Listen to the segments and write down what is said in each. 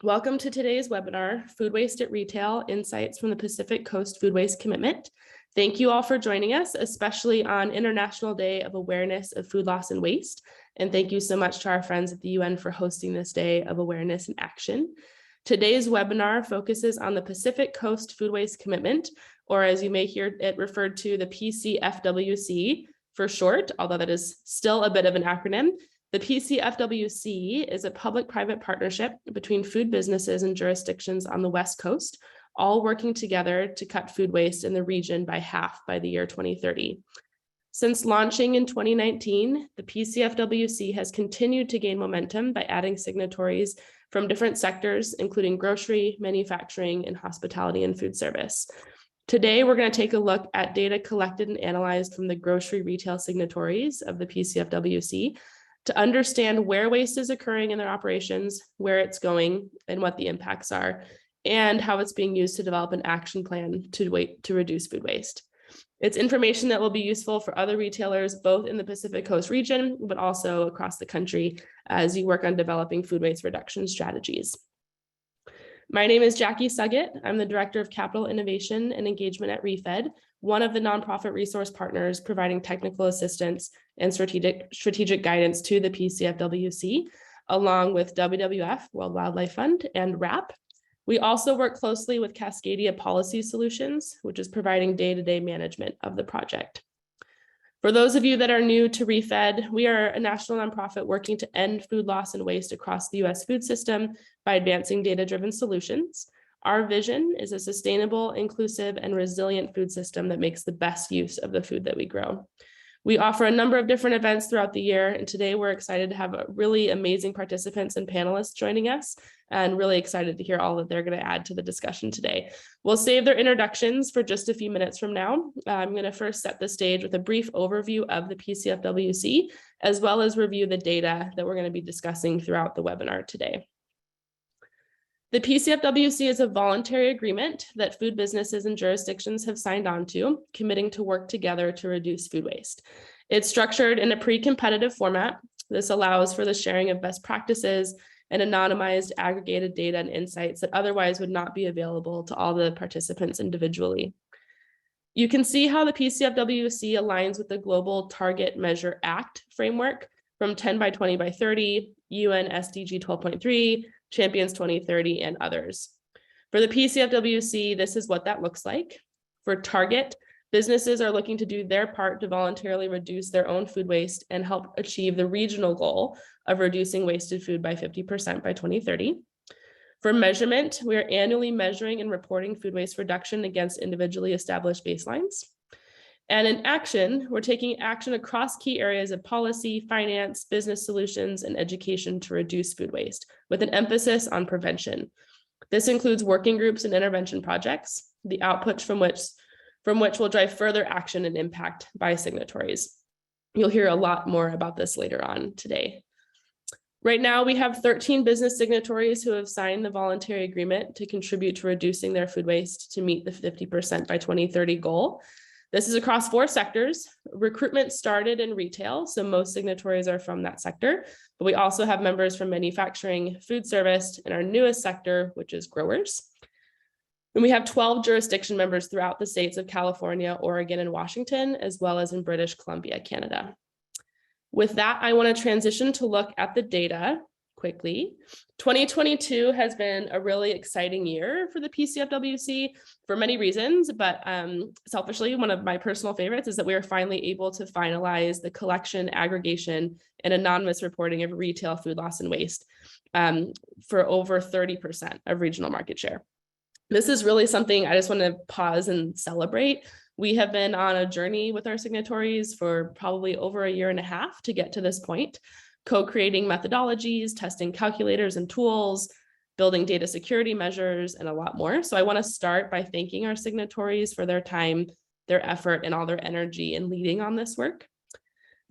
Welcome to today's webinar, Food Waste at Retail, Insights from the Pacific Coast Food Waste Commitment. Thank you all for joining us, especially on International Day of Awareness of Food Loss and Waste. And thank you so much to our friends at the UN for hosting this Day of Awareness and Action. Today's webinar focuses on the Pacific Coast Food Waste Commitment, or as you may hear it referred to, the Pcfwc for short, although that is still a bit of an acronym. The Pcfwc is a public-private partnership between food businesses and jurisdictions on the West Coast, all working together to cut food waste in the region by half by the year 2030. Since launching in 2019, the Pcfwc has continued to gain momentum by adding signatories from different sectors, including grocery, manufacturing, and hospitality and food service. Today, we're going to take a look at data collected and analyzed from the grocery retail signatories of the Pcfwc to understand where waste is occurring in their operations, where it's going, and what the impacts are, and how it's being used to develop an action plan to reduce food waste. It's information that will be useful for other retailers, both in the Pacific Coast region, but also across the country as you work on developing food waste reduction strategies. My name is Jackie Suggett. I'm the Director of Capital Innovation and Engagement at ReFed, one of the nonprofit resource partners providing technical assistance and strategic guidance to the Pcfwc, along with WWF, World Wildlife Fund, and WRAP. We also work closely with Cascadia Policy Solutions, which is providing day-to-day management of the project. For those of you that are new to ReFed, we are a national nonprofit working to end food loss and waste across the U.S. food system by advancing data-driven solutions. Our vision is a sustainable, inclusive, and resilient food system that makes the best use of the food that we grow. We offer a number of different events throughout the year, and today we're excited to have really amazing participants and panelists joining us, and really excited to hear all that they're going to add to the discussion today. We'll save their introductions for just a few minutes from now. I'm going to first set the stage with a brief overview of the Pcfwc, as well as review the data that we're going to be discussing throughout the webinar today. The Pcfwc is a voluntary agreement that food businesses and jurisdictions have signed on to, committing to work together to reduce food waste. It's structured in a pre-competitive format. This allows for the sharing of best practices and anonymized aggregated data and insights that otherwise would not be available to all the participants individually. You can see how the Pcfwc aligns with the Global Target Measure Act framework from 10 by 20 by 30, UN SDG 12.3, Champions 2030, and others. For the Pcfwc, this is what that looks like. For Target, businesses are looking to do their part to voluntarily reduce their own food waste and help achieve the regional goal of reducing wasted food by 50% by 2030. For Measurement, we are annually measuring and reporting food waste reduction against individually established baselines. And in Action, we're taking action across key areas of policy, finance, business solutions, and education to reduce food waste, with an emphasis on prevention. This includes working groups and intervention projects, the outputs from which will drive further action and impact by signatories. You'll hear a lot more about this later on today. Right now, we have 13 business signatories who have signed the voluntary agreement to contribute to reducing their food waste to meet the 50% by 2030 goal. This is across 4 sectors. Recruitment started in retail, so most signatories are from that sector, but we also have members from manufacturing, food service, and our newest sector, which is growers. And we have 12 jurisdiction members throughout the states of California, Oregon, and Washington, as well as in British Columbia, Canada. With that, I want to transition to look at the data quickly. 2022 has been a really exciting year for the Pcfwc for many reasons, but selfishly, one of my personal favorites is that we are finally able to finalize the collection, aggregation, and anonymous reporting of retail food loss and waste for over 30% of regional market share. This is really something I just want to pause and celebrate. We have been on a journey with our signatories for probably over a year and a half to get to this point, co-creating methodologies, testing calculators and tools, building data security measures, and a lot more. So I want to start by thanking our signatories for their time, their effort, and all their energy in leading on this work.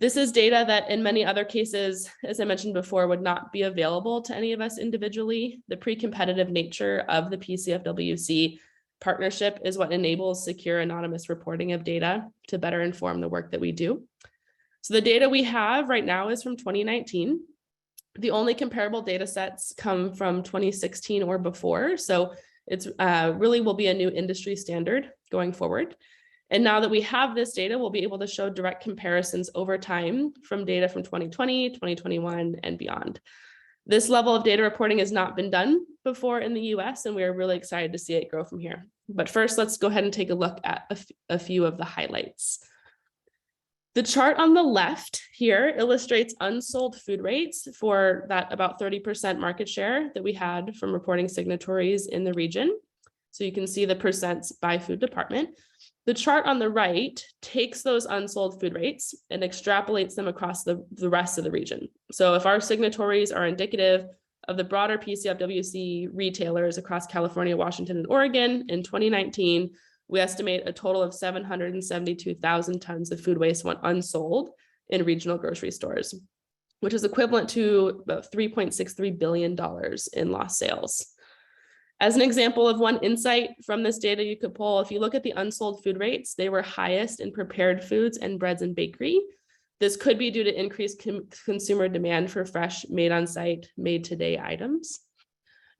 This is data that in many other cases, as I mentioned before, would not be available to any of us individually. The pre-competitive nature of the Pcfwc partnership is what enables secure anonymous reporting of data to better inform the work that we do. So the data we have right now is from 2019. The only comparable data sets come from 2016 or before, so it's really will be a new industry standard going forward. And now that we have this data, we'll be able to show direct comparisons over time from data from 2020, 2021, and beyond. This level of data reporting has not been done before in the US, and we are really excited to see it grow from here. But first, let's go ahead and take a look at a few of the highlights. The chart on the left here illustrates unsold food rates for that about 30% market share that we had from reporting signatories in the region. So you can see the percents by food department. The chart on the right takes those unsold food rates and extrapolates them across the rest of the region. So if our signatories are indicative of the broader PCFWC retailers across California, Washington, and Oregon in 2019, we estimate a total of 772,000 tons of food waste went unsold in regional grocery stores, which is equivalent to about $3.63 billion in lost sales. As an example of one insight from this data you could pull, if you look at the unsold food rates, they were highest in prepared foods and breads and bakery. This could be due to increased consumer demand for fresh, made on site, made today items.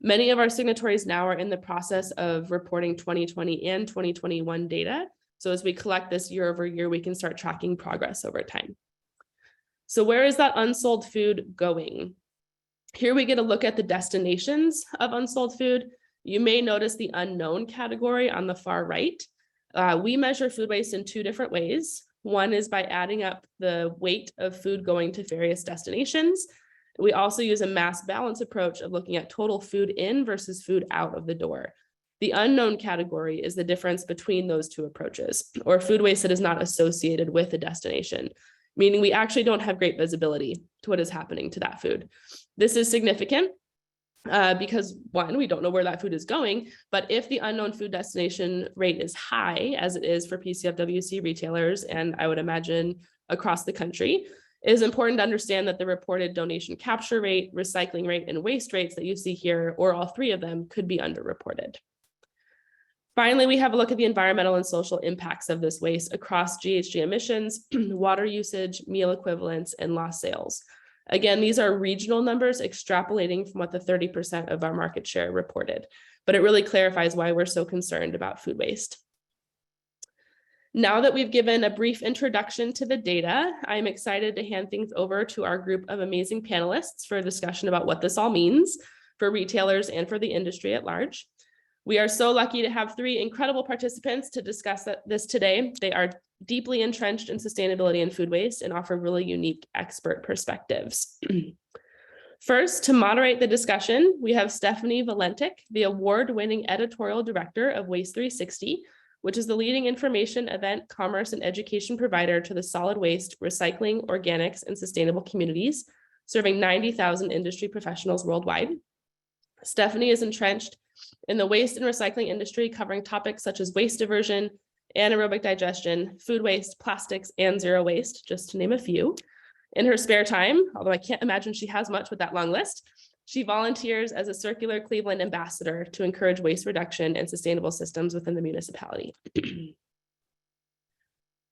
Many of our signatories now are in the process of reporting 2020 and 2021 data. So as we collect this year over year, we can start tracking progress over time. So where is that unsold food going? Here we get a look at the destinations of unsold food. You may notice the unknown category on the far right. We measure food waste in two different ways. One is by adding up the weight of food going to various destinations. We also use a mass balance approach of looking at total food in versus food out of the door. The unknown category is the difference between those two approaches, or food waste that is not associated with a destination, meaning we actually don't have great visibility to what is happening to that food. This is significant because one, we don't know where that food is going, but if the unknown food destination rate is high, as it is for PCFWC retailers, and I would imagine across the country, it is important to understand that the reported donation capture rate, recycling rate, and waste rates that you see here, or all three of them, could be underreported. Finally, we have a look at the environmental and social impacts of this waste across GHG emissions, water usage, meal equivalents, and lost sales. Again, these are regional numbers extrapolating from what the 30% of our market share reported, but it really clarifies why we're so concerned about food waste. Now that we've given a brief introduction to the data, I'm excited to hand things over to our group of amazing panelists for a discussion about what this all means for retailers and for the industry at large. We are so lucky to have three incredible participants to discuss this today. They are deeply entrenched in sustainability and food waste and offer really unique expert perspectives. First, to moderate the discussion, we have Stephanie Valentic, the award-winning editorial director of Waste 360, which is the leading information, event, commerce, and education provider to the solid waste, recycling, organics, and sustainable communities, serving 90,000 industry professionals worldwide. Stephanie is entrenched in the waste and recycling industry, covering topics such as waste diversion, anaerobic digestion, food waste, plastics, and zero waste, just to name a few. In her spare time, although I can't imagine she has much with that long list, she volunteers as a Circular Cleveland ambassador to encourage waste reduction and sustainable systems within the municipality.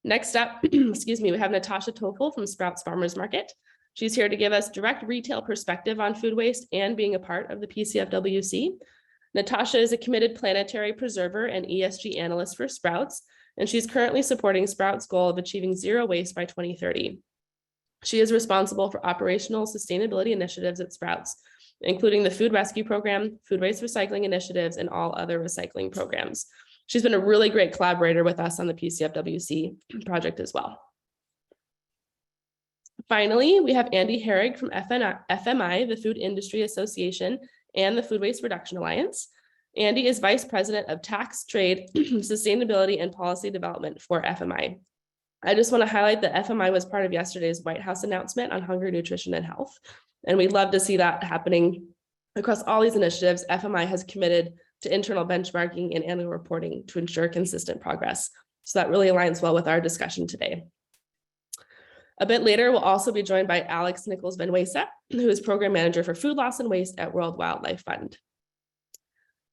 Next up, excuse me, we have Natasha Toffel from Sprouts Farmers Market. She's here to give us direct retail perspective on food waste and being a part of the PCFWC. Natasha is a committed planetary preserver and ESG analyst for Sprouts, and she's currently supporting Sprouts' goal of achieving zero waste by 2030. She is responsible for operational sustainability initiatives at Sprouts, including the Food Rescue Program, food waste recycling initiatives, and all other recycling programs. She's been a really great collaborator with us on the PCFWC project as well. Finally, we have Andy Herrig from FMI, the Food Industry Association, and the Food Waste Reduction Alliance. Andy is Vice President of Tax, Trade, Sustainability, and Policy Development for FMI. I just want to highlight that FMI was part of yesterday's White House announcement on hunger, nutrition, and health. And we'd love to see that happening across all these initiatives. FMI has committed to internal benchmarking and annual reporting to ensure consistent progress. So that really aligns well with our discussion today. A bit later, we'll also be joined by Alex Nichols-Venuesa, who is Program Manager for Food Loss and Waste at World Wildlife Fund.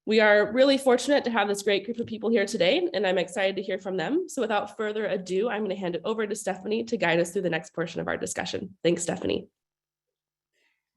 We are really fortunate to have this great group of people here today, and I'm excited to hear from them. So without further ado, I'm going to hand it over to Stephanie to guide us through the next portion of our discussion. Thanks, Stephanie.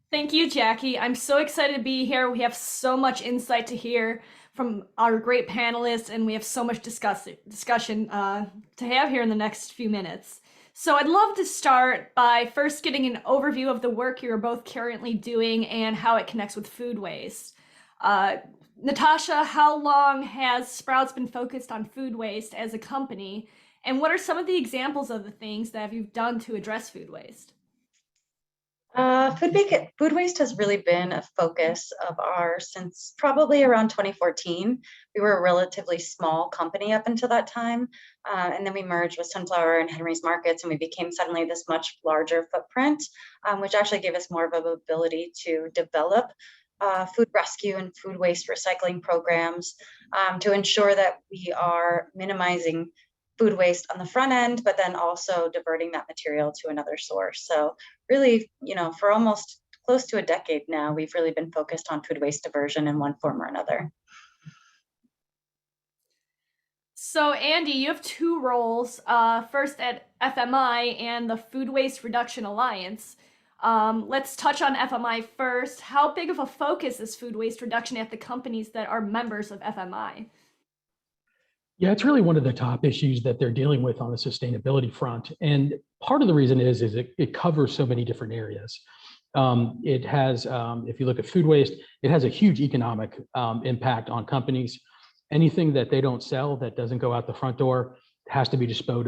Thank you, Jackie. I'm so excited to be here. We have so much insight to hear from our great panelists, and we have so much discussion to have here in the next few minutes. So I'd love to start by first getting an overview of the work you're both currently doing and how it connects with food waste. Uh, Natasha, how long has Sprouts been focused on food waste as a company? And what are some of the examples of the things that you've done to address food waste? Food waste has really been a focus of ours since probably around 2014. We were a relatively small company up until that time, and then we merged with Sunflower and Henry's Markets, and we became suddenly this much larger footprint, which actually gave us more of an ability to develop food rescue and food waste recycling programs to ensure that we are minimizing food waste on the front end, but then also diverting that material to another source. So really, for almost close to a decade now, we've really been focused on food waste diversion in one form or another. So, Andy, you have two roles. First at FMI and the Food Waste Reduction Alliance. Let's touch on FMI first. How big of a focus is food waste reduction at the companies that are members of FMI? Yeah, it's really one of the top issues that they're dealing with on the sustainability front. And part of the reason is it covers so many different areas. It has, if you look at food waste, it has a huge economic impact on companies. Anything that they don't sell that doesn't go out the front door has to be disposed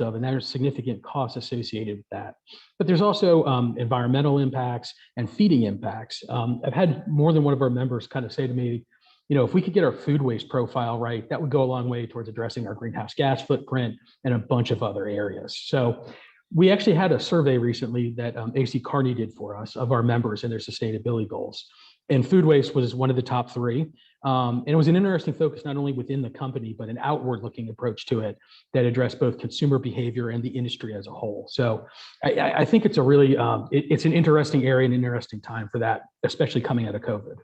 of, and there's significant costs associated with that. But there's also environmental impacts and feeding impacts. I've had more than one of our members kind of say to me, if we could get our food waste profile right, that would go a long way towards addressing our greenhouse gas footprint and a bunch of other areas. So we actually had a survey recently that AC Carney did for us of our members and their sustainability goals. And food waste was one of the top three. And it was an interesting focus, not only within the company, but an outward looking approach to it that addressed both consumer behavior and the industry as a whole. So I think it's a really, it's an interesting area and an interesting time for that, especially coming out of COVID.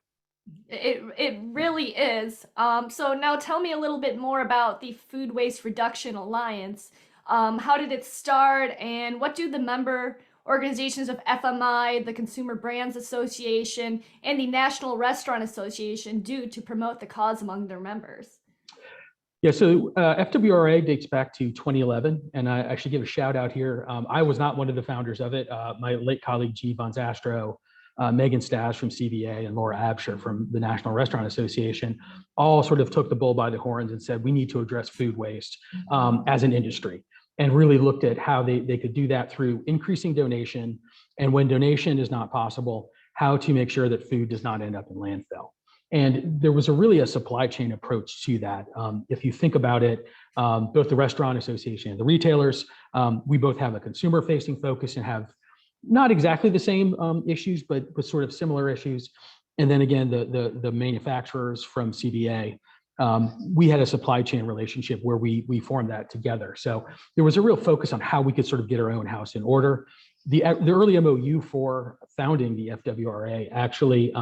It really is. So now tell me a little bit more about the Food Waste Reduction Alliance. How did it start, and what do the member organizations of FMI, the Consumer Brands Association, and the National Restaurant Association do to promote the cause among their members? Yeah, so FWRA dates back to 2011, and I should give a shout out here. I was not one of the founders of it. My late colleague, G. Von Zastro, Megan Stash from CVA, and Laura Absher from the National Restaurant Association all sort of took the bull by the horns and said, we need to address food waste as an industry, and really looked at how they could do that through increasing donation. And when donation is not possible, how to make sure that food does not end up in landfill. And there was really a supply chain approach to that. If you think about it, both the Restaurant Association and the retailers, we both have a consumer facing focus and have not exactly the same issues, but sort of similar issues. And then again, the manufacturers from CBA, we had a supply chain relationship where we formed that together. So there was a real focus on how we could sort of get our own house in order. The early MOU for founding the FWRA actually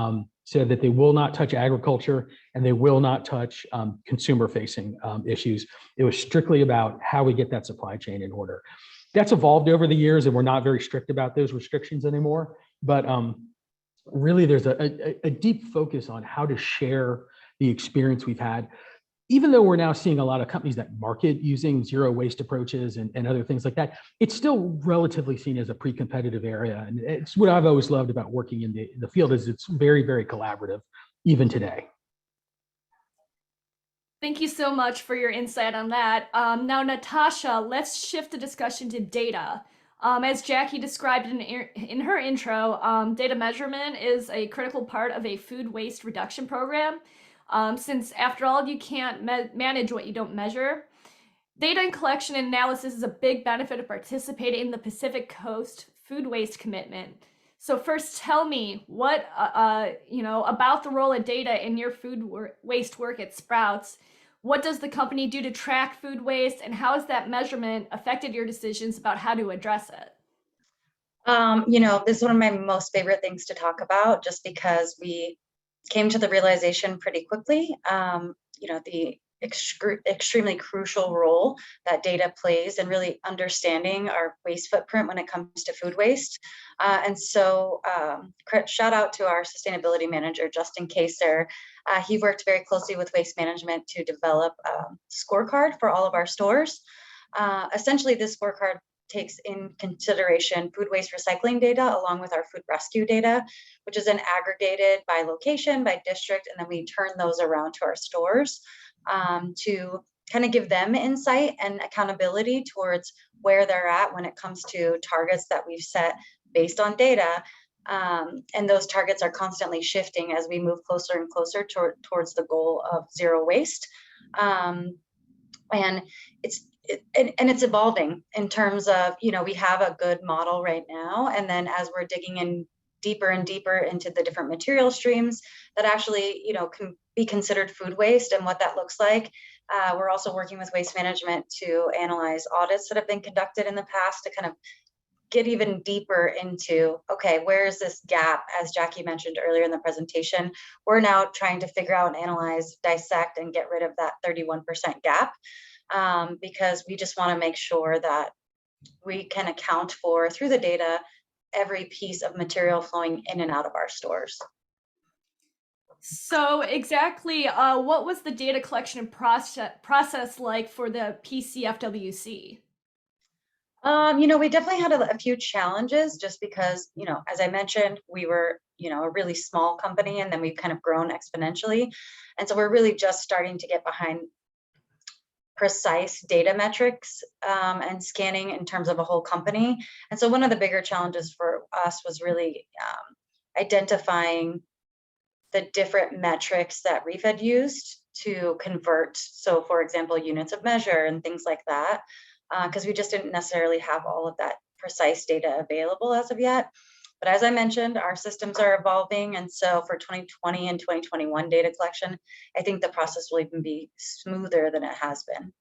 said that they will not touch agriculture and they will not touch consumer facing issues. It was strictly about how we get that supply chain in order. That's evolved over the years, and we're not very strict about those restrictions anymore. But really, there's a deep focus on how to share the experience we've had. Even though we're now seeing a lot of companies that market using zero waste approaches and other things like that, it's still relatively seen as a pre-competitive area. And it's what I've always loved about working in the field is it's very, very collaborative, even today. Thank you so much for your insight on that. Now, Natasha, let's shift the discussion to data. As Jackie described in her intro, data measurement is a critical part of a food waste reduction program. Since, after all, you can't manage what you don't measure. Data collection and analysis is a big benefit of participating in the Pacific Coast Food Waste Commitment. So first, tell me what about the role of data in your food waste work at Sprouts. What does the company do to track food waste, and how has that measurement affected your decisions about how to address it? This is one of my most favorite things to talk about, just because we came to the realization pretty quickly. The extremely crucial role that data plays in really understanding our waste footprint when it comes to food waste. And so shout out to our sustainability manager, Justin Kaser. He worked very closely with waste management to develop a scorecard for all of our stores. Essentially, this scorecard takes in consideration food waste recycling data along with our food rescue data, which is then aggregated by location, by district, and then we turn those around to our stores to kind of give them insight and accountability towards where they're at when it comes to targets that we've set based on data. And those targets are constantly shifting as we move closer and closer towards the goal of zero waste. And it's evolving in terms of, we have a good model right now. And then as we're digging in deeper and deeper into the different material streams that actually, can be considered food waste and what that looks like. We're also working with waste management to analyze audits that have been conducted in the past to kind of get even deeper into, okay, where is this gap? As Jackie mentioned earlier in the presentation, we're now trying to figure out and analyze, dissect, and get rid of that 31% gap. Because we just want to make sure that we can account for, through the data, every piece of material flowing in and out of our stores. So exactly, what was the data collection and process like for the Pcfwc? We definitely had a few challenges just because, as I mentioned, we were, a really small company, and then we've kind of grown exponentially. And so we're really just starting to get behind precise data metrics and scanning in terms of a whole company. And so one of the bigger challenges for us was really identifying the different metrics that Reef had used to convert. So for example, units of measure and things like that, because we just didn't necessarily have all of that precise data available as of yet. But as I mentioned, our systems are evolving. And so for 2020 and 2021 data collection, I think the process will even be smoother than it has been.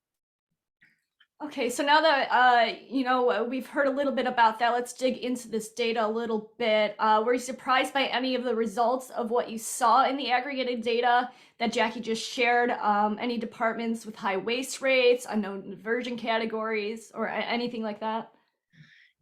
Okay, so now that, we've heard a little bit about that, let's dig into this data a little bit. Were you surprised by any of the results of what you saw in the aggregated data that Jackie just shared? Any departments with high waste rates, unknown diversion categories, or anything like that?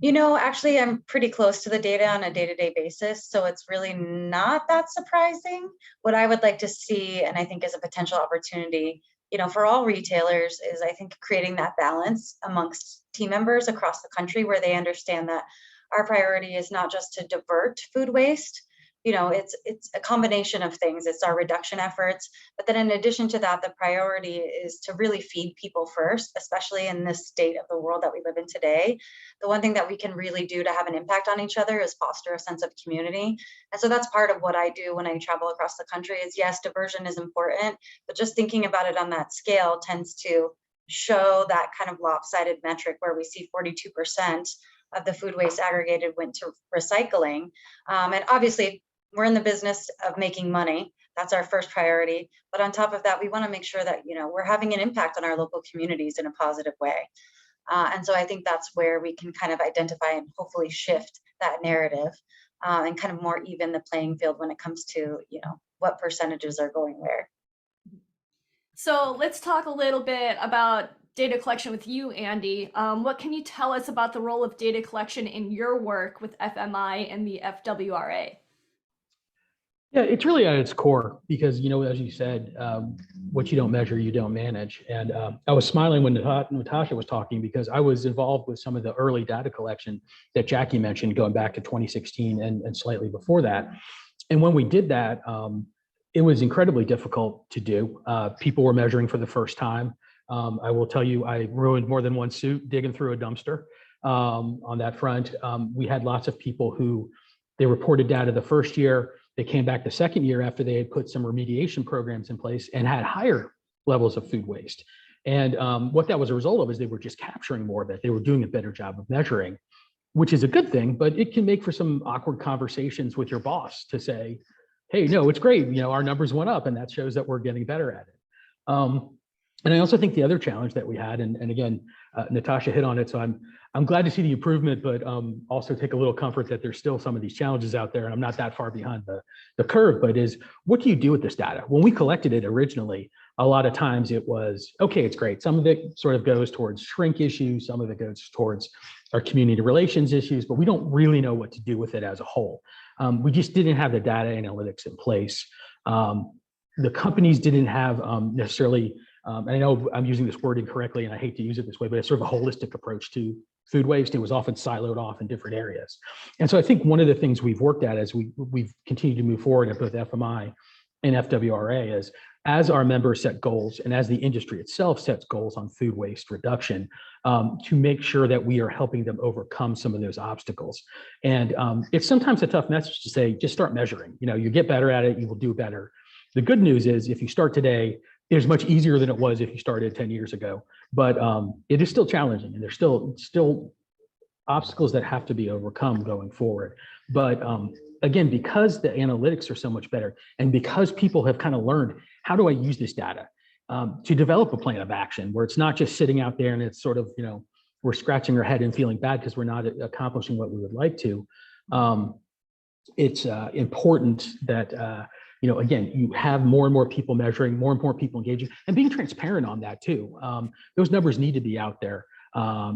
Actually, I'm pretty close to the data on a day-to-day basis, so it's really not that surprising. What I would like to see, and I think is a potential opportunity, for all retailers, is I think creating that balance amongst team members across the country where they understand that our priority is not just to divert food waste. It's a combination of things. It's our reduction efforts, but then in addition to that, the priority is to really feed people first, especially in this state of the world that we live in today. The one thing that we can really do to have an impact on each other is foster a sense of community. And so that's part of what I do when I travel across the country is, yes, diversion is important, but just thinking about it on that scale tends to show that kind of lopsided metric where we see 42% of the food waste aggregated went to recycling. And obviously, we're in the business of making money. That's our first priority. But on top of that, we want to make sure that, we're having an impact on our local communities in a positive way. And so I think that's where we can kind of identify and hopefully shift that narrative and kind of more even the playing field when it comes to, what percentages are going where. So let's talk a little bit about data collection with you, Andy. What can you tell us about the role of data collection in your work with FMI and the FWRA? Yeah, it's really at its core because, as you said, what you don't measure, you don't manage. And I was smiling when Natasha was talking because I was involved with some of the early data collection that Jackie mentioned going back to 2016 and slightly before that. And when we did that, it was incredibly difficult to do. People were measuring for the first time. I will tell you, I ruined more than one suit digging through a dumpster on that front. We had lots of people who they reported data the first year. They came back the second year after they had put some remediation programs in place and had higher levels of food waste. And what that was a result of is they were just capturing more of it. They were doing a better job of measuring, which is a good thing, but it can make for some awkward conversations with your boss to say, hey, no, it's great. Our numbers went up and that shows that we're getting better at it. And I also think the other challenge that we had, and again, Natasha hit on it, so I'm glad to see the improvement, but also take a little comfort that there's still some of these challenges out there, and I'm not that far behind the curve, but is what do you do with this data? When we collected it originally, a lot of times it was, okay, it's great. Some of it sort of goes towards shrink issues, some of it goes towards our community relations issues, but we don't really know what to do with it as a whole. We just didn't have the data analytics in place. The companies didn't have necessarily, and I know I'm using this word incorrectly and I hate to use it this way, but it's sort of a holistic approach to food waste. It was often siloed off in different areas. And so I think one of the things we've worked at as we've continued to move forward at both FMI and FWRA is as our members set goals and as the industry itself sets goals on food waste reduction, to make sure that we are helping them overcome some of those obstacles. And it's sometimes a tough message to say, just start measuring. You get better at it, you will do better. The good news is if you start today, it's much easier than it was if you started 10 years ago, but it is still challenging and there's still obstacles that have to be overcome going forward. But again, because the analytics are so much better and because people have kind of learned, how do I use this data to develop a plan of action where it's not just sitting out there and it's sort of, we're scratching our head and feeling bad because we're not accomplishing what we would like to. It's important that, again, you have more and more people measuring, more and more people engaging, and being transparent on that too. Those numbers need to be out there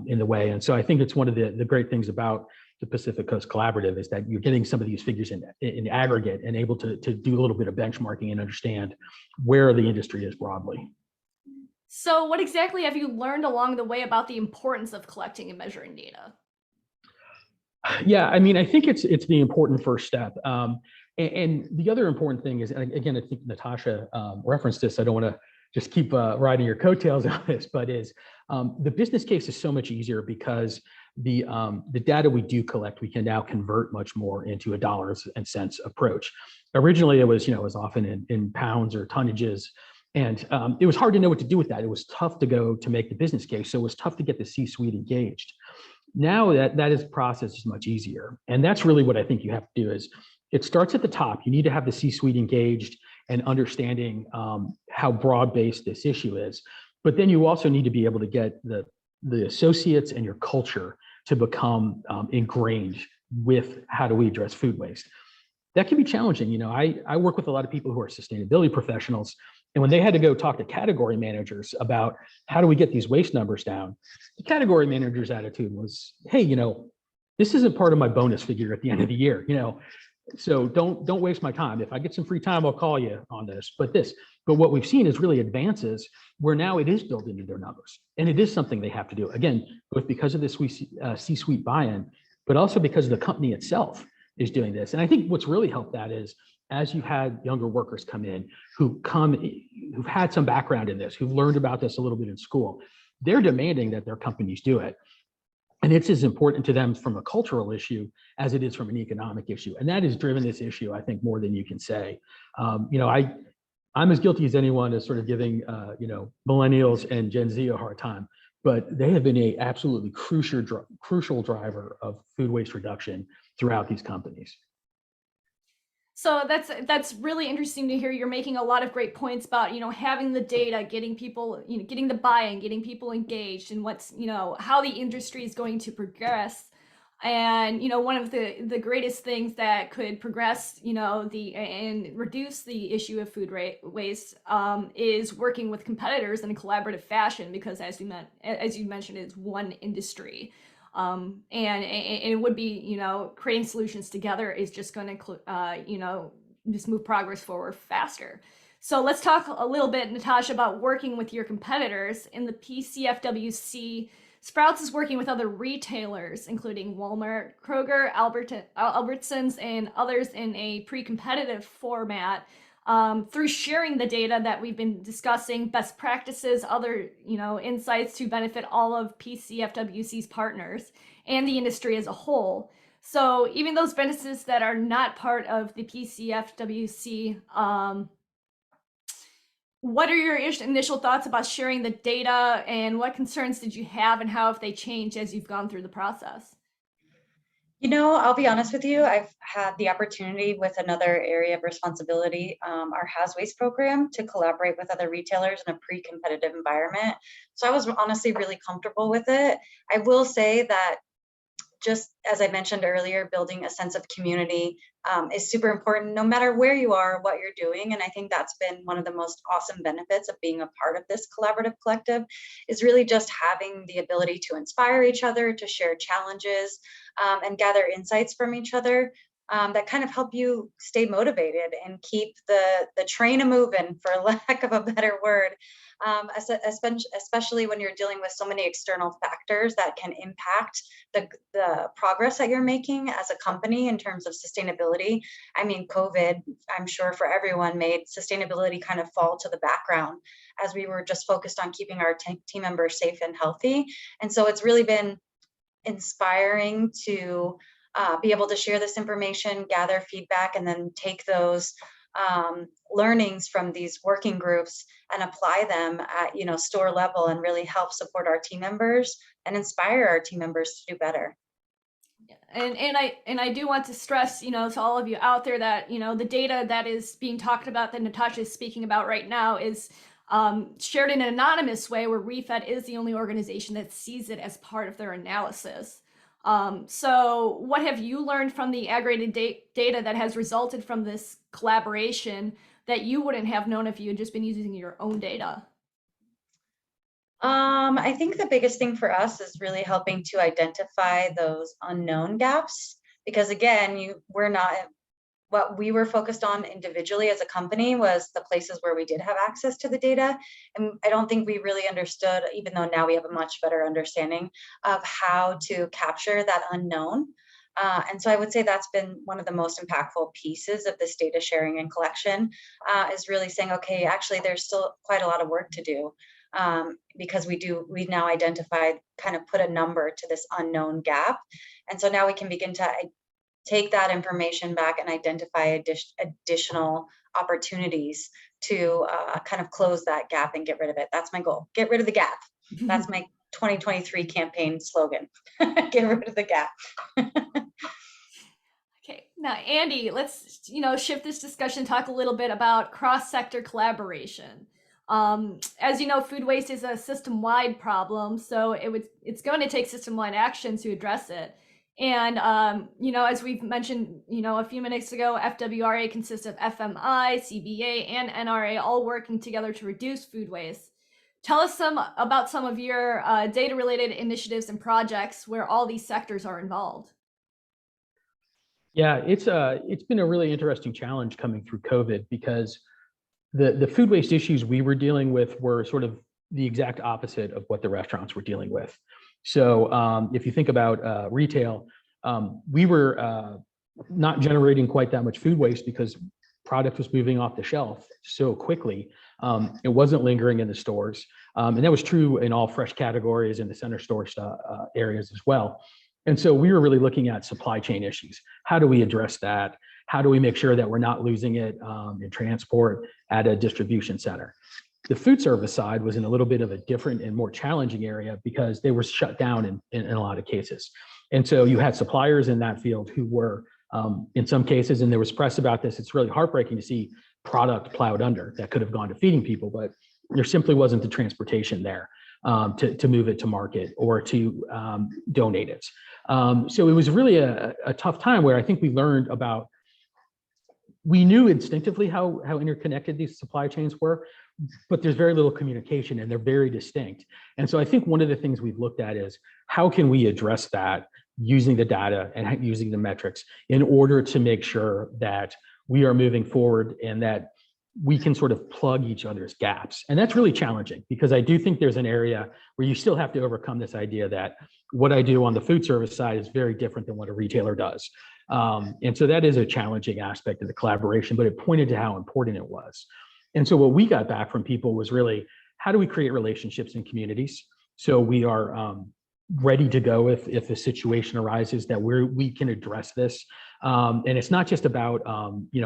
in the way. And so I think it's one of the great things about the Pacific Coast Collaborative is that you're getting some of these figures in aggregate and able to do a little bit of benchmarking and understand where the industry is broadly. So what exactly have you learned along the way about the importance of collecting and measuring data? Yeah, I mean, I think it's the important first step. And the other important thing is, and again, I think Natasha referenced this, I don't want to just keep riding your coattails on this, but is the business case is so much easier because the data we do collect, we can now convert much more into a dollars and cents approach. Originally, it was often in pounds or tonnages, and it was hard to know what to do with that. It was tough to make the business case, so it was tough to get the C-suite engaged. Now that process is much easier, and that's really what I think you have to do is it starts at the top. You need to have the C-suite engaged and understanding how broad-based this issue is. But then you also need to be able to get the associates and your culture to become ingrained with how do we address food waste. That can be challenging. I work with a lot of people who are sustainability professionals, and when they had to go talk to category managers about how do we get these waste numbers down, the category manager's attitude was, hey, this isn't part of my bonus figure at the end of the year, so don't waste my time. If I get some free time, I'll call you on this. But what we've seen is really advances where now it is built into their numbers, and it is something they have to do. Again, both because of this C-suite buy-in, but also because the company itself is doing this. And I think what's really helped that is as you've had younger workers come in who've had some background in this, who've learned about this a little bit in school, they're demanding that their companies do it. And it's as important to them from a cultural issue as it is from an economic issue. And that has driven this issue, I think, more than you can say. I'm as guilty as anyone as sort of giving, millennials and Gen Z a hard time, but they have been a absolutely crucial driver of food waste reduction throughout these companies. So that's really interesting to hear. You're making a lot of great points about, having the data, getting people, getting the buy-in, getting people engaged and what's, how the industry is going to progress. And, one of the greatest things that could progress, and reduce the issue of food waste is working with competitors in a collaborative fashion, because as you mentioned, it's one industry. And it would be, creating solutions together is just going to, just move progress forward faster. So let's talk a little bit, Natasha, about working with your competitors in the PCFWC. Sprouts is working with other retailers, including Walmart, Kroger, Albertsons, and others in a pre-competitive format, through sharing the data that we've been discussing, best practices, other insights to benefit all of PCFWC's partners and the industry as a whole. So even those businesses that are not part of the PCFWC, what are your initial thoughts about sharing the data, and what concerns did you have, and how have they changed as you've gone through the process? I'll be honest with you. I've had the opportunity with another area of responsibility, our Has Waste program, to collaborate with other retailers in a pre-competitive environment. So I was honestly really comfortable with it. I will say that, just as I mentioned earlier, building a sense of community is super important, no matter where you are, what you're doing. And I think that's been one of the most awesome benefits of being a part of this collaborative collective, is really just having the ability to inspire each other, to share challenges, and gather insights from each other. That kind of help you stay motivated and keep the train a moving, for lack of a better word. Especially when you're dealing with so many external factors that can impact the progress that you're making as a company in terms of sustainability. I mean, COVID, I'm sure for everyone, made sustainability kind of fall to the background as we were just focused on keeping our team members safe and healthy. And so it's really been inspiring to be able to share this information, gather feedback, and then take those learnings from these working groups and apply them at store level, and really help support our team members and inspire our team members to do better. And I do want to stress, to all of you out there that, the data that is being talked about, that Natasha is speaking about right now, is shared in an anonymous way, where ReFed is the only organization that sees it as part of their analysis. So what have you learned from the aggregated data that has resulted from this collaboration that you wouldn't have known if you had just been using your own data? I think the biggest thing for us is really helping to identify those unknown gaps, because again, what we were focused on individually as a company was the places where we did have access to the data. And I don't think we really understood, even though now we have a much better understanding of how to capture that unknown. And so I would say that's been one of the most impactful pieces of this data sharing and collection, is really saying, okay, actually, there's still quite a lot of work to do, because we've now identified, kind of put a number to this unknown gap. And so now we can begin to take that information back and identify additional opportunities to kind of close that gap and get rid of it. That's my goal. Get rid of the gap. That's my 2023 campaign slogan. Get rid of the gap. Okay, now Andy, let's shift this discussion, talk a little bit about cross-sector collaboration. As you know, food waste is a system-wide problem, so it's going to take system-wide action to address it. And as we've mentioned, a few minutes ago, FWRA consists of FMI, CBA, and NRA all working together to reduce food waste. Tell us about some of your data-related initiatives and projects where all these sectors are involved. Yeah, it's been a really interesting challenge coming through COVID, because the food waste issues we were dealing with were sort of the exact opposite of what the restaurants were dealing with. So if you think about retail, we were not generating quite that much food waste because product was moving off the shelf so quickly. It wasn't lingering in the stores. And that was true in all fresh categories in the center store areas as well. And so we were really looking at supply chain issues. How do we address that? How do we make sure that we're not losing it in transport at a distribution center? The food service side was in a little bit of a different and more challenging area, because they were shut down in a lot of cases. And so you had suppliers in that field who were, in some cases, and there was press about this, it's really heartbreaking to see product plowed under that could have gone to feeding people, but there simply wasn't the transportation there to move it to market or to donate it. So it was really a tough time, where I think we learned about, we knew instinctively how interconnected these supply chains were, but there's very little communication and they're very distinct. And so I think one of the things we've looked at is, how can we address that using the data and using the metrics in order to make sure that we are moving forward and that we can sort of plug each other's gaps. And that's really challenging, because I do think there's an area where you still have to overcome this idea that what I do on the food service side is very different than what a retailer does. And so that is a challenging aspect of the collaboration, but it pointed to how important it was. And so what we got back from people was really, how do we create relationships in communities so we are ready to go if a situation arises that we can address this. And it's not just about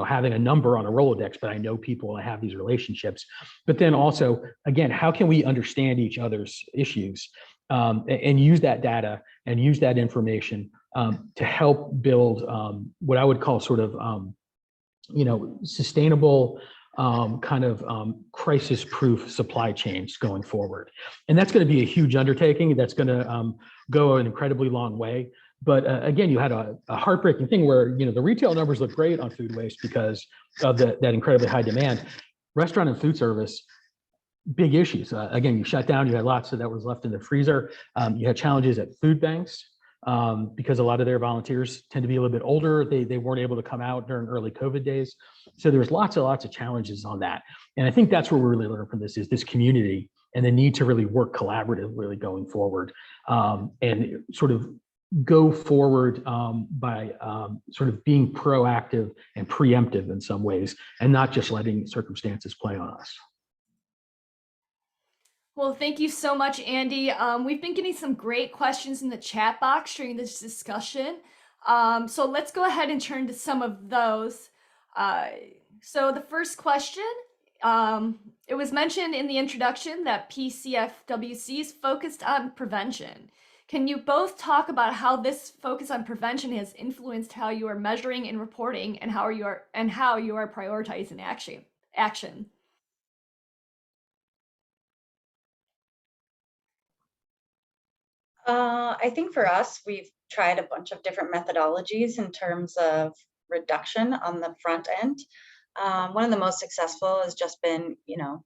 having a number on a Rolodex, but I know people, I have these relationships. But then also, again, how can we understand each other's issues and use that data and use that information to help build what I would call sort of sustainable crisis-proof supply chains going forward. And that's going to be a huge undertaking. That's going to go an incredibly long way. But again, you had a heartbreaking thing where the retail numbers look great on food waste because of that incredibly high demand. Restaurant and food service, big issues. Again, you shut down, you had lots of that was left in the freezer. You had challenges at food banks because a lot of their volunteers tend to be a little bit older. They weren't able to come out during early COVID days. So there was lots of challenges on that. And I think that's what we really learned from this is this community and the need to really work collaboratively going forward and sort of go forward by sort of being proactive and preemptive in some ways and not just letting circumstances play on us. Well, thank you so much, Andy. We've been getting some great questions in the chat box during this discussion. So let's go ahead and turn to some of those. So the first question, it was mentioned in the introduction that Pcfwc is focused on prevention. Can you both talk about how this focus on prevention has influenced how you are measuring and reporting and how you are prioritizing action? I think for us, we've tried a bunch of different methodologies in terms of reduction on the front end. One of the most successful has just been,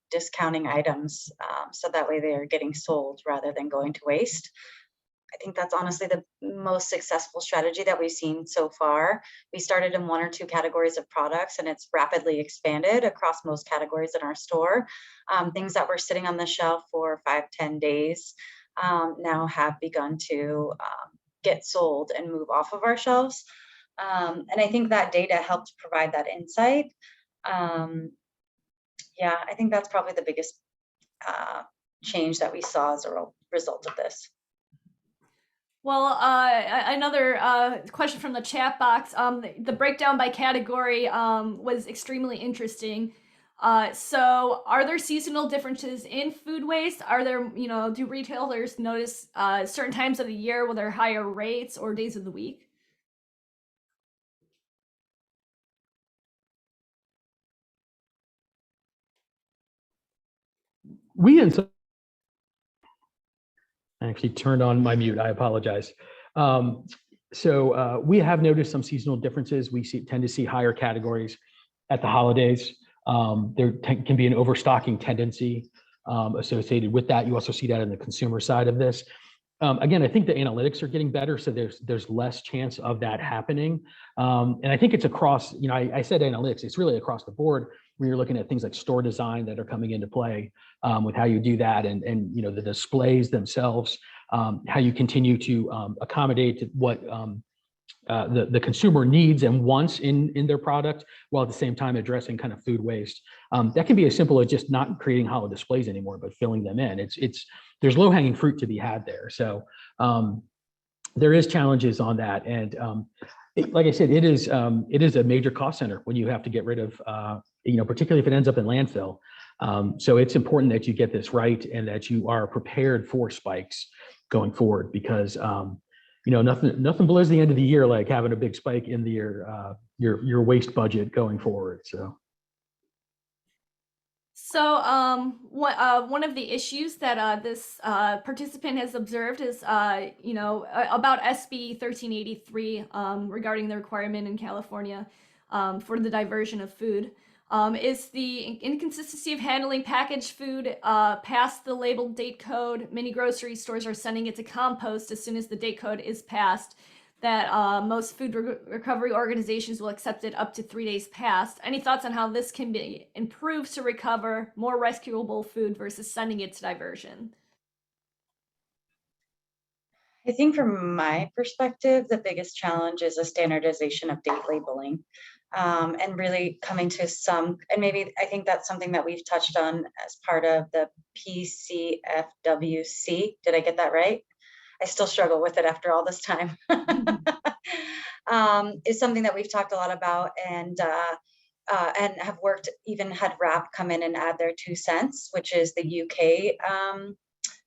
discounting items so that way they are getting sold rather than going to waste. I think that's honestly the most successful strategy that we've seen so far. We started in 1 or 2 categories of products and it's rapidly expanded across most categories in our store. Things that were sitting on the shelf for 5-10 days now have begun to get sold and move off of our shelves. And I think that data helped provide that insight. Yeah, I think that's probably the biggest change that we saw as a result of this. Well, another question from the chat box. The breakdown by category was extremely interesting. So are there seasonal differences in food waste? Are there, do retailers notice certain times of the year where there are higher rates or days of the week? I actually turned on my mute. I apologize. So we have noticed some seasonal differences. We tend to see higher categories at the holidays. There can be an overstocking tendency associated with that. You also see that in the consumer side of this. Again, I think the analytics are getting better, so there's less chance of that happening. And I think it's across, I said analytics, it's really across the board when you're looking at things like store design that are coming into play with how you do that and the displays themselves, how you continue to accommodate what the consumer needs and wants in their product, while at the same time addressing kind of food waste. That can be as simple as just not creating hollow displays anymore, but filling them in. There's low-hanging fruit to be had there. So there is challenges on that, and like I said, it is a major cost center when you have to get rid of, particularly if it ends up in landfill. So it's important that you get this right and that you are prepared for spikes going forward, because nothing blows the end of the year like having a big spike in your waste budget going forward. So one of the issues that this participant has observed is, about SB 1383 regarding the requirement in California for the diversion of food, is the inconsistency of handling packaged food past the labeled date code. Many grocery stores are sending it to compost as soon as the date code is passed. That most food recovery organizations will accept it up to 3 days past. Any thoughts on how this can be improved to recover more rescuable food versus sending it to diversion? I think from my perspective, the biggest challenge is a standardization of date labeling, and really coming to and maybe I think that's something that we've touched on as part of the Pcfwc. Did I get that right? I still struggle with it after all this time. Is something that we've talked a lot about and have worked, even had RAP come in and add their 2 cents, which is the UK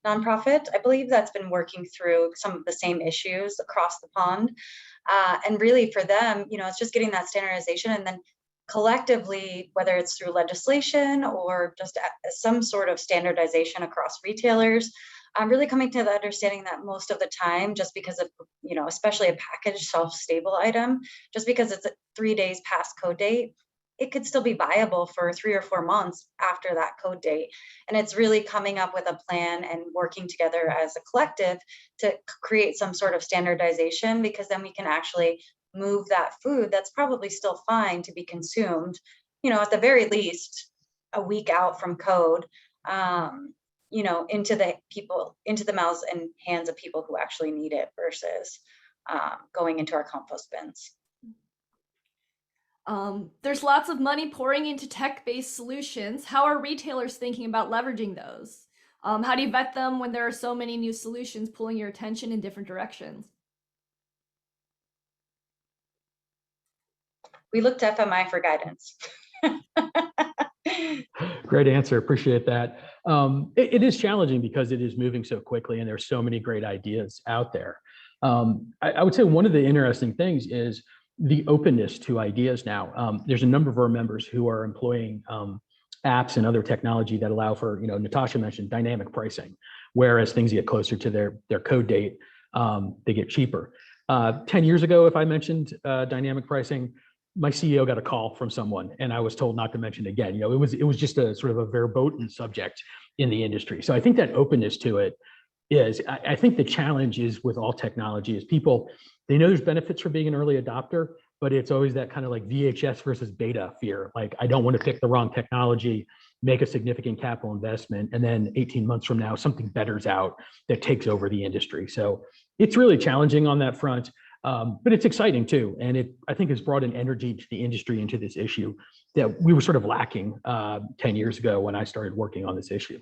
nonprofit, I believe, that's been working through some of the same issues across the pond. And really for them, it's just getting that standardization, and then collectively, whether it's through legislation or just some sort of standardization across retailers, I'm really coming to the understanding that most of the time, just because of, especially a packaged shelf-stable item, just because it's 3 days past code date, it could still be viable for 3 or 4 months after that code date. And it's really coming up with a plan and working together as a collective to create some sort of standardization, because then we can actually move that food that's probably still fine to be consumed, at the very least, a week out from code, into the mouths and hands of people who actually need it versus going into our compost bins. There's lots of money pouring into tech-based solutions. How are retailers thinking about leveraging those? How do you vet them when there are so many new solutions pulling your attention in different directions? We look to FMI for guidance. Great answer. Appreciate that. It is challenging because it is moving so quickly and there's so many great ideas out there. I would say one of the interesting things is the openness to ideas now. There's a number of our members who are employing apps and other technology that allow for, Natasha mentioned dynamic pricing, whereas things get closer to their code date, they get cheaper. 10 years ago, if I mentioned dynamic pricing, my CEO got a call from someone and I was told not to mention it again. It was just a sort of a verboten subject in the industry. So I think that openness to it is, I think the challenge is with all technology is people, they know there's benefits for being an early adopter, but it's always that kind of like VHS versus beta fear. Like, I don't want to pick the wrong technology, make a significant capital investment, and then 18 months from now, something better's out that takes over the industry. So it's really challenging on that front. But it's exciting too. And I think, has brought an energy to the industry into this issue that we were sort of lacking 10 years ago when I started working on this issue.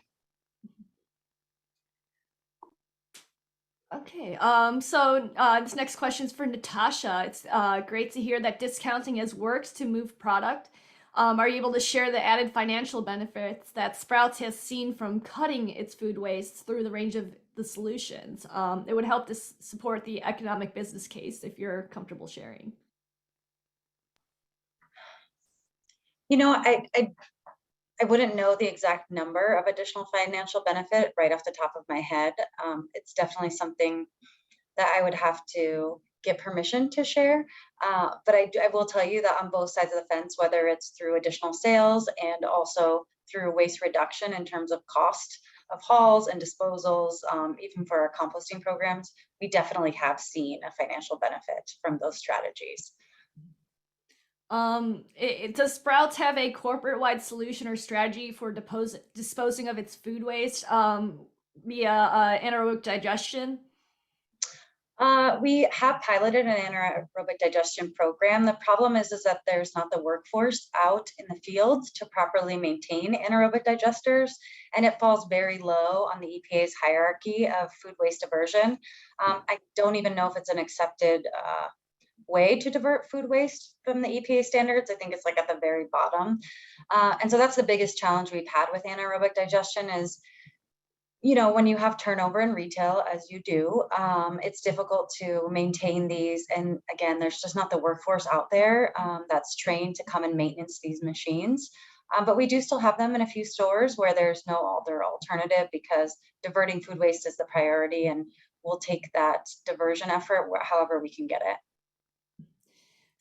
Okay, so this next question is for Natasha. It's great to hear that discounting has worked to move product. Are you able to share the added financial benefits that Sprouts has seen from cutting its food waste through the range of the solutions? It would help to support the economic business case if you're comfortable sharing. I wouldn't know the exact number of additional financial benefit right off the top of my head. It's definitely something that I would have to get permission to share. But I will tell you that on both sides of the fence, whether it's through additional sales and also through waste reduction in terms of cost of hauls and disposals, even for our composting programs, we definitely have seen a financial benefit from those strategies. Does Sprouts have a corporate-wide solution or strategy for disposing of its food waste via anaerobic digestion? We have piloted an anaerobic digestion program. The problem is that there's not the workforce out in the fields to properly maintain anaerobic digesters, and it falls very low on the EPA's hierarchy of food waste diversion. I don't even know if it's an accepted way to divert food waste from the EPA standards. I think it's like at the very bottom. And so that's the biggest challenge we've had with anaerobic digestion is, when you have turnover in retail, as you do, it's difficult to maintain these. And again, there's just not the workforce out there that's trained to come and maintenance these machines. But we do still have them in a few stores where there's no other alternative, because diverting food waste is the priority, and we'll take that diversion effort however we can get it.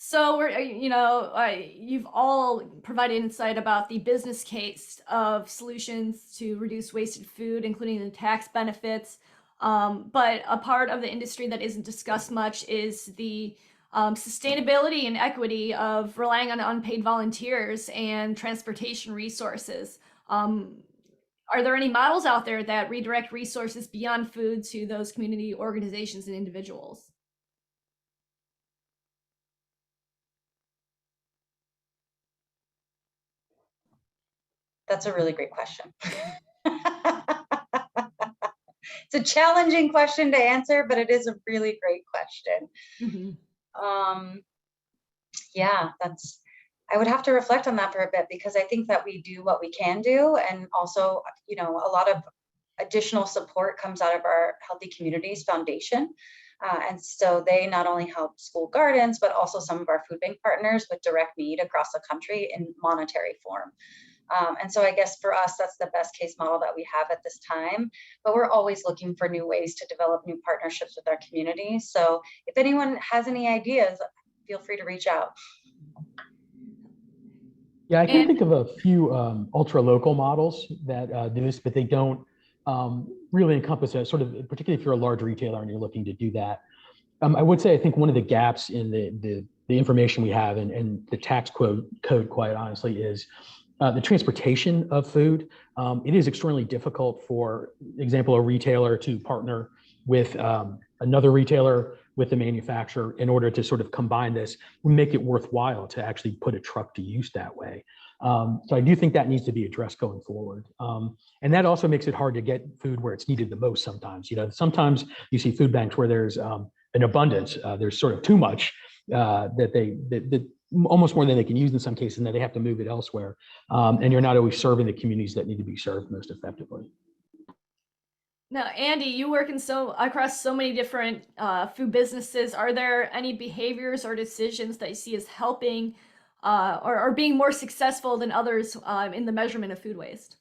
So you've all provided insight about the business case of solutions to reduce wasted food, including the tax benefits. But a part of the industry that isn't discussed much is the sustainability and equity of relying on unpaid volunteers and transportation resources. Are there any models out there that redirect resources beyond food to those community organizations and individuals? That's a really great question. It's a challenging question to answer, but it is a really great question. Mm-hmm. Yeah, I would have to reflect on that for a bit, because I think that we do what we can do. And also, a lot of additional support comes out of our Healthy Communities Foundation. And so they not only help school gardens, but also some of our food bank partners with direct need across the country in monetary form. And so I guess for us, that's the best case model that we have at this time, but we're always looking for new ways to develop new partnerships with our community. So if anyone has any ideas, feel free to reach out. Yeah, I can think of a few ultra local models that do this, but they don't really encompass a sort of, particularly if you're a large retailer and you're looking to do that. I would say I think one of the gaps in the information we have and the tax code, quite honestly, is the transportation of food. It is extremely difficult, for example, a retailer to partner with another retailer, with the manufacturer, in order to sort of combine this, make it worthwhile to actually put a truck to use that way. So I do think that needs to be addressed going forward. And that also makes it hard to get food where it's needed the most sometimes. Sometimes you see food banks where there's an abundance, there's sort of too much that almost more than they can use in some cases, and that they have to move it elsewhere. And you're not always serving the communities that need to be served most effectively. Now, Andy, you work across so many different food businesses. Are there any behaviors or decisions that you see as helping or being more successful than others in the measurement of food waste?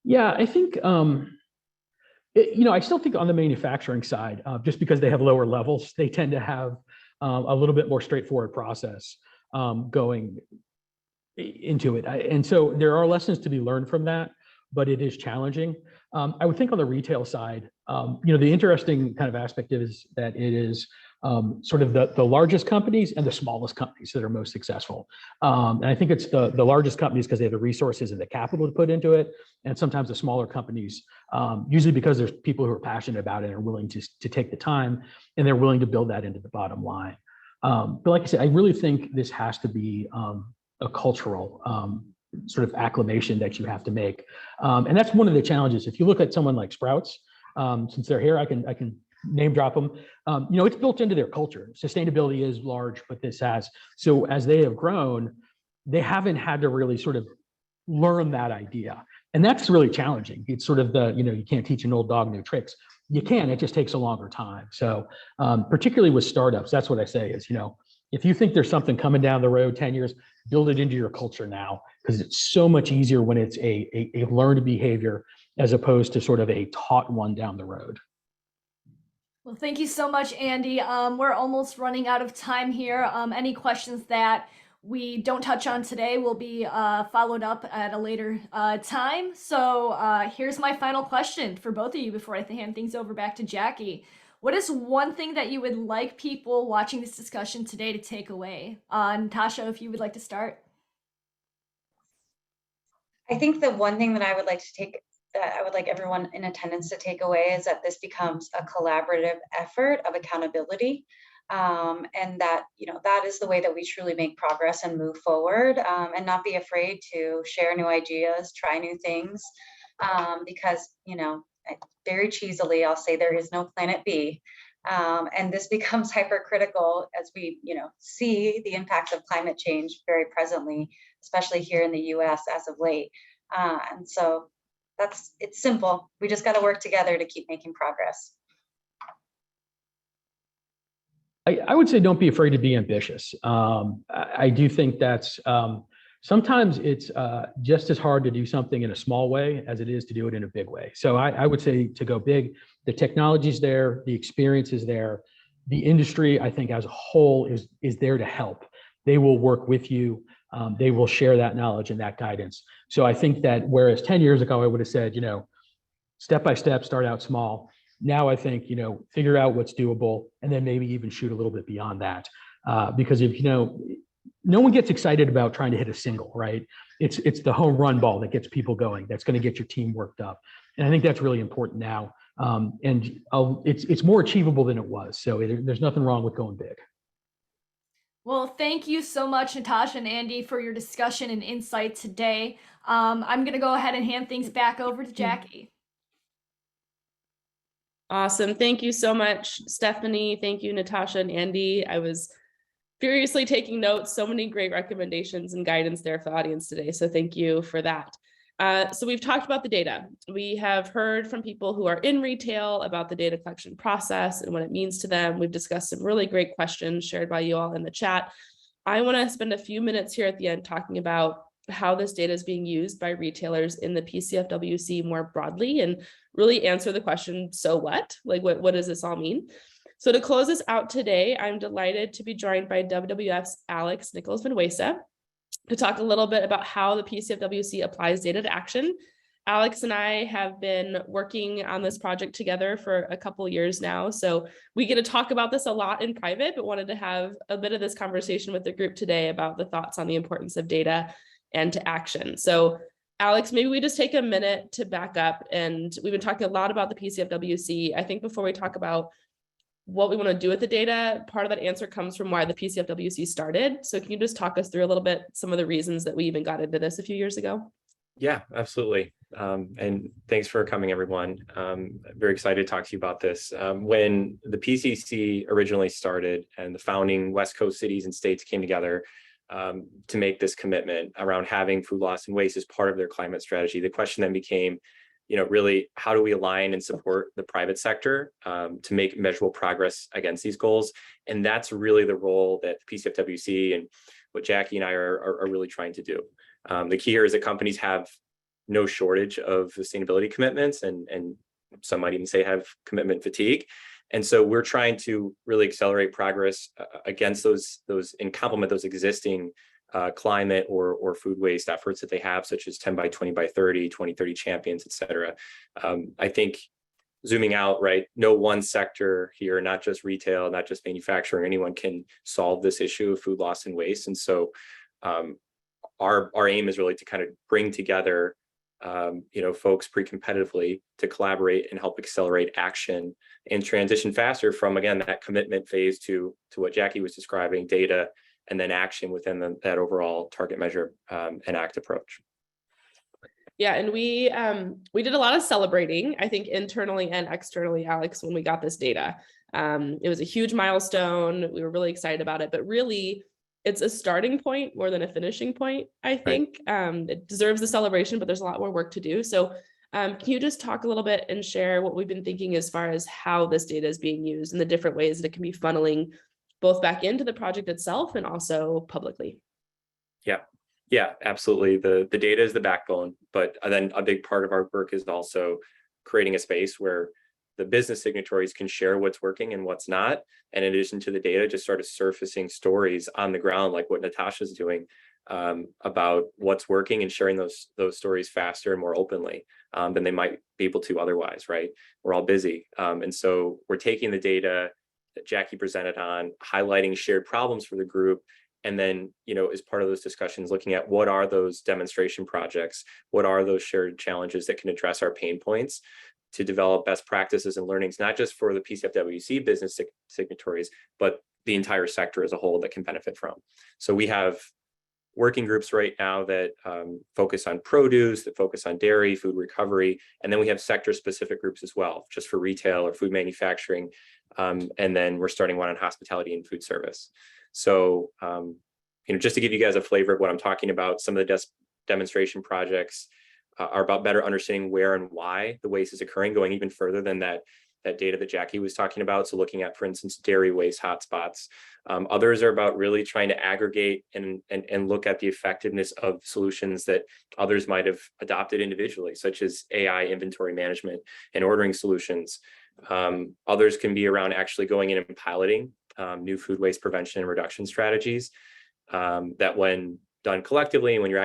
Yeah, I think, I still think on the manufacturing side, just because they have lower levels, they tend to have a little bit more straightforward process going into it. And so there are lessons to be learned from that, but it is challenging. I would think on the retail side, the interesting kind of aspect is that it is sort of the largest companies and the smallest companies that are most successful. And I think it's the largest companies because they have the resources and the capital to put into it. And sometimes the smaller companies, usually because there's people who are passionate about it and are willing to take the time, and they're willing to build that into the bottom line. But like I said, I really think this has to be a cultural sort of acclimation that you have to make. And that's one of the challenges. If you look at someone like Sprouts, since they're here, I can name drop them. It's built into their culture. Sustainability is large, but so as they have grown, they haven't had to really sort of learn that idea. And that's really challenging. It's sort of you can't teach an old dog new tricks. You can, it just takes a longer time. So particularly with startups, that's what I say is, if you think there's something coming down the road 10 years, build it into your culture now, because it's so much easier when it's a learned behavior as opposed to sort of a taught one down the road. Well, thank you so much, Andy. We're almost running out of time here. Any questions that we don't touch on today will be followed up at a later time. So here's my final question for both of you before I hand things over back to Jackie. What is one thing that you would like people watching this discussion today to take away? Natasha, if you would like to start. I think the one thing that I would like everyone in attendance to take away is that this becomes a collaborative effort of accountability. And that, that is the way that we truly make progress and move forward, and not be afraid to share new ideas, try new things, because, very cheesily, I'll say there is no planet B. And this becomes hypercritical as we, see the impacts of climate change very presently, especially here in the US as of late. And so it's simple. We just got to work together to keep making progress. I would say don't be afraid to be ambitious. I do think that's sometimes it's just as hard to do something in a small way as it is to do it in a big way. So I would say to go big. The technology's there, the experience is there. The industry, I think, as a whole is there to help. They will work with you. They will share that knowledge and that guidance. So I think that whereas 10 years ago, I would have said, step by step, start out small. Now I think, figure out what's doable and then maybe even shoot a little bit beyond that. Because if, no one gets excited about trying to hit a single, right? It's the home run ball that gets people going. That's going to get your team worked up. And I think that's really important now. And it's more achievable than it was. So there's nothing wrong with going big. Well, thank you so much, Natasha and Andy, for your discussion and insight today. I'm going to go ahead and hand things back over to Jackie. Awesome. Thank you so much, Stephanie. Thank you, Natasha and Andy. I was furiously taking notes. So many great recommendations and guidance there for the audience today. So thank you for that. So we've talked about the data. We have heard from people who are in retail about the data collection process and what it means to them. We've discussed some really great questions shared by you all in the chat. I want to spend a few minutes here at the end talking about how this data is being used by retailers in the PCFWC more broadly and really answer the question, so what? Like, what does this all mean? So to close us out today, I'm delighted to be joined by WWF's Alex Nichols-Vinuesa to talk a little bit about how the PCFWC applies data to action. Alex and I have been working on this project together for a couple years now, so we get to talk about this a lot in private, but wanted to have a bit of this conversation with the group today about the thoughts on the importance of data and to action. So Alex, maybe we just take a minute to back up, and we've been talking a lot about the PCFWC. I think before we talk about what we want to do with the data, part of that answer comes from why the PCFWC started. So can you just talk us through a little bit some of the reasons that we even got into this a few years ago? Yeah, absolutely. And thanks for coming, everyone. Very excited to talk to you about this. When the PCC originally started and the founding West Coast cities and states came together to make this commitment around having food loss and waste as part of their climate strategy, the question then became, really, how do we align and support the private sector to make measurable progress against these goals? And that's really the role that PCFWC and what Jackie and I are really trying to do. The key here is that companies have no shortage of sustainability commitments, and some might even say have commitment fatigue. And so we're trying to really accelerate progress against those and complement those existing climate or food waste efforts that they have, such as 10 by 20 by 30, 2030 champions, et cetera. I think zooming out, right, no one sector here, not just retail, not just manufacturing, anyone can solve this issue of food loss and waste. And so our aim is really to kind of bring together folks pre-competitively to collaborate and help accelerate action and transition faster from, again, that commitment phase to what Jackie was describing, data, and then action within that overall target, measure, and act approach. Yeah, and we did a lot of celebrating, I think, internally and externally, Alex, when we got this data. It was a huge milestone. We were really excited about it, but really, it's a starting point more than a finishing point, I think. Right. It deserves the celebration, but there's a lot more work to do. So can you just talk a little bit and share what we've been thinking as far as how this data is being used and the different ways that it can be funneling both back into the project itself and also publicly? Yeah, absolutely. The data is the backbone, but then a big part of our work is also creating a space where the business signatories can share what's working and what's not. And in addition to the data, just sort of surfacing stories on the ground, like what Natasha's doing, about what's working and sharing those stories faster and more openly than they might be able to otherwise, right? We're all busy. And so we're taking the data that Jackie presented on, highlighting shared problems for the group, and then, as part of those discussions, looking at what are those demonstration projects, what are those shared challenges that can address our pain points to develop best practices and learnings, not just for the PCFWC business signatories, but the entire sector as a whole that can benefit from. So we have working groups right now that focus on produce, that focus on dairy, food recovery, and then we have sector-specific groups as well, just for retail or food manufacturing, and then we're starting one on hospitality and food service. So, just to give you guys a flavor of what I'm talking about, some of the demonstration projects are about better understanding where and why the waste is occurring, going even further than that data that Jackie was talking about. So looking at, for instance, dairy waste hotspots. Others are about really trying to aggregate and look at the effectiveness of solutions that others might have adopted individually, such as AI inventory management and ordering solutions. Others can be around actually going in and piloting new food waste prevention and reduction strategies that, when done collectively and when you're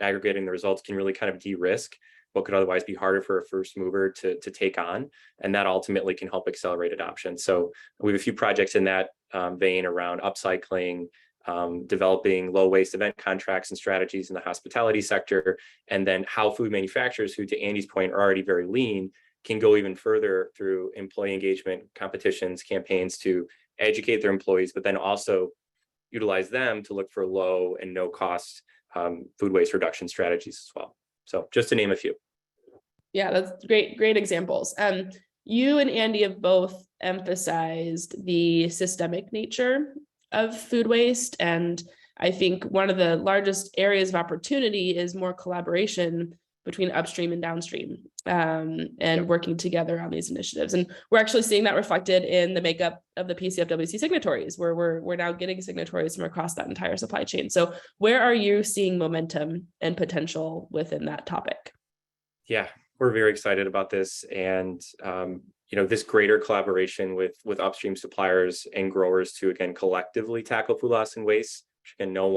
aggregating the results, can really kind of de-risk what could otherwise be harder for a first mover to take on. And that ultimately can help accelerate adoption. So we have a few projects in that vein around upcycling, developing low waste event contracts and strategies in the hospitality sector, and then how food manufacturers, who to Andy's point are already very lean, can go even further through employee engagement competitions, campaigns to educate their employees, but then also utilize them to look for low and no cost food waste reduction strategies as well. So just to name a few. Yeah, that's great examples. You and Andy have both emphasized the systemic nature of food waste. And I think one of the largest areas of opportunity is more collaboration between upstream and downstream, and working together on these initiatives. And we're actually seeing that reflected in the makeup of the Pcfwc signatories, where we're now getting signatories from across that entire supply chain. So where are you seeing momentum and potential within that topic? Yeah, we're very excited about this, and this greater collaboration with upstream suppliers and growers to, again, collectively tackle food loss and waste, which again no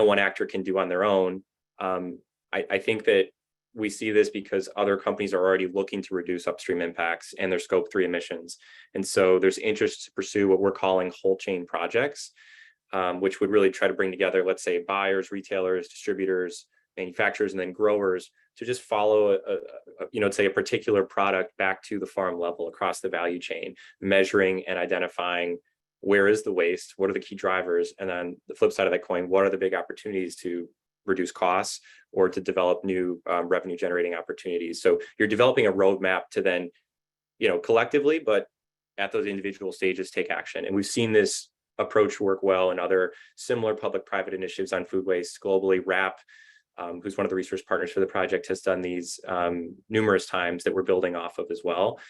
one actor can do on their own. I think that we see this because other companies are already looking to reduce upstream impacts and their scope 3 emissions. And so there's interest to pursue what we're calling whole chain projects, which would really try to bring together, let's say, buyers, retailers, distributors, manufacturers, and then growers to just follow a particular product back to the farm level across the value chain, measuring and identifying where is the waste, what are the key drivers, and then the flip side of that coin, what are the big opportunities to reduce costs or to develop new revenue generating opportunities. So you're developing a roadmap to then, collectively, but at those individual stages, take action. And we've seen this approach work well in other similar public-private initiatives on food waste globally. WRAP, who's one of the research partners for the project, has done these numerous times that we're building off of as well.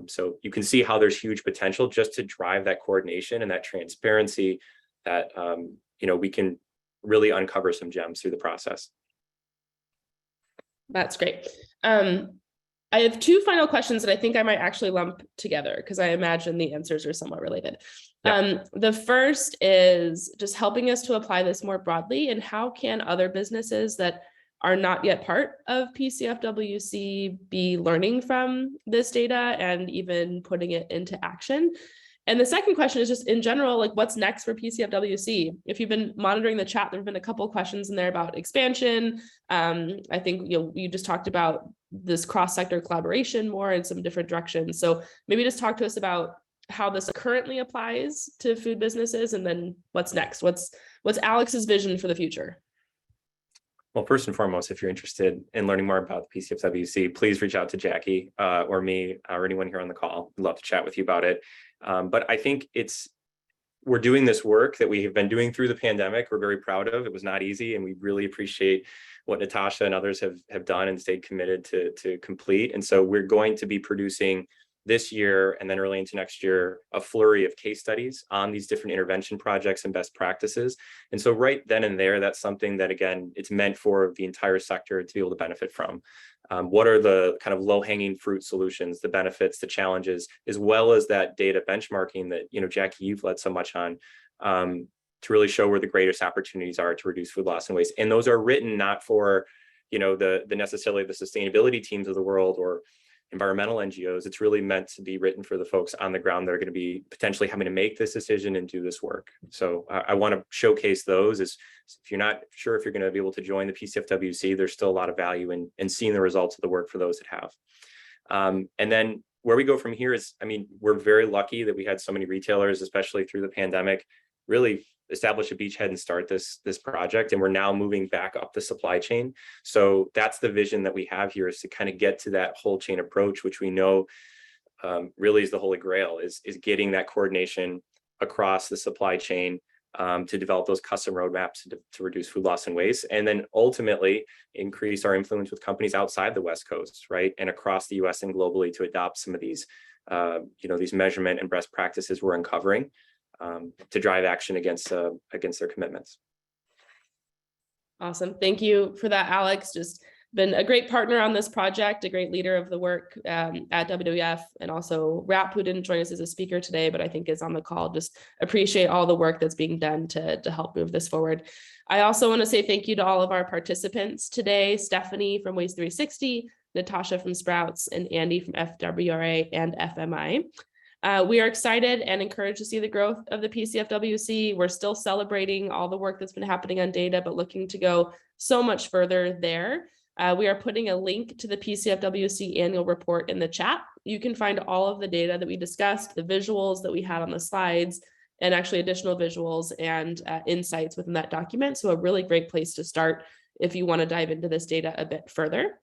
So you can see how there's huge potential just to drive that coordination and that transparency that, we can really uncover some gems through the process. That's great. I have two final questions that I think I might actually lump together because I imagine the answers are somewhat related. Yeah. The first is just helping us to apply this more broadly, and how can other businesses that are not yet part of Pcfwc be learning from this data and even putting it into action? And the second question is just in general, like what's next for Pcfwc? If you've been monitoring the chat, there have been a couple of questions in there about expansion. I think you just talked about this cross-sector collaboration more in some different directions. So maybe just talk to us about how this currently applies to food businesses, and then what's next? What's Alex's vision for the future? Well, first and foremost, if you're interested in learning more about the Pcfwc, please reach out to Jackie or me or anyone here on the call. We'd love to chat with you about it. But I think we're doing this work that we have been doing through the pandemic. We're very proud of. It was not easy, and we really appreciate what Natasha and others have done and stayed committed to complete. And so we're going to be producing this year and then early into next year a flurry of case studies on these different intervention projects and best practices. And so right then and there, that's something that, again, it's meant for the entire sector to be able to benefit from. What are the kind of low-hanging fruit solutions, the benefits, the challenges, as well as that data benchmarking that, Jackie, you've led so much on, to really show where the greatest opportunities are to reduce food loss and waste. And those are written not for, the necessarily the sustainability teams of the world or environmental NGOs. It's really meant to be written for the folks on the ground that are going to be potentially having to make this decision and do this work. So I want to showcase those. If you're not sure if you're going to be able to join the Pcfwc, there's still a lot of value in seeing the results of the work for those that have. And then where we go from here is, we're very lucky that we had so many retailers, especially through the pandemic, really establish a beachhead and start this project. And we're now moving back up the supply chain. So that's the vision that we have here, is to kind of get to that whole chain approach, which we know really is the holy grail, is getting that coordination across the supply chain to develop those custom roadmaps to reduce food loss and waste, and then ultimately increase our influence with companies outside the West Coast, right? And across the US and globally to adopt some of these, these measurement and best practices we're uncovering. To drive action against their commitments. Awesome. Thank you for that, Alex. Just been a great partner on this project, a great leader of the work at WWF, and also WRAP, who didn't join us as a speaker today, but I think is on the call. Just appreciate all the work that's being done to help move this forward. I also want to say thank you to all of our participants today, Stephanie from Waste 360, Natasha from Sprouts, and Andy from FWRA and FMI. We are excited and encouraged to see the growth of the Pcfwc. We're still celebrating all the work that's been happening on data, but looking to go so much further there. We are putting a link to the Pcfwc annual report in the chat. You can find all of the data that we discussed, the visuals that we had on the slides, and actually additional visuals and insights within that document. So a really great place to start if you want to dive into this data a bit further.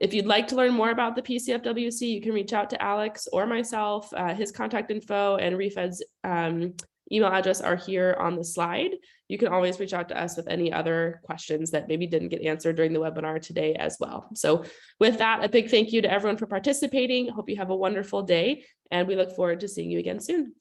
If you'd like to learn more about the Pcfwc, you can reach out to Alex or myself. His contact info and ReFed's email address are here on the slide. You can always reach out to us with any other questions that maybe didn't get answered during the webinar today as well. So with that, a big thank you to everyone for participating. Hope you have a wonderful day, and we look forward to seeing you again soon.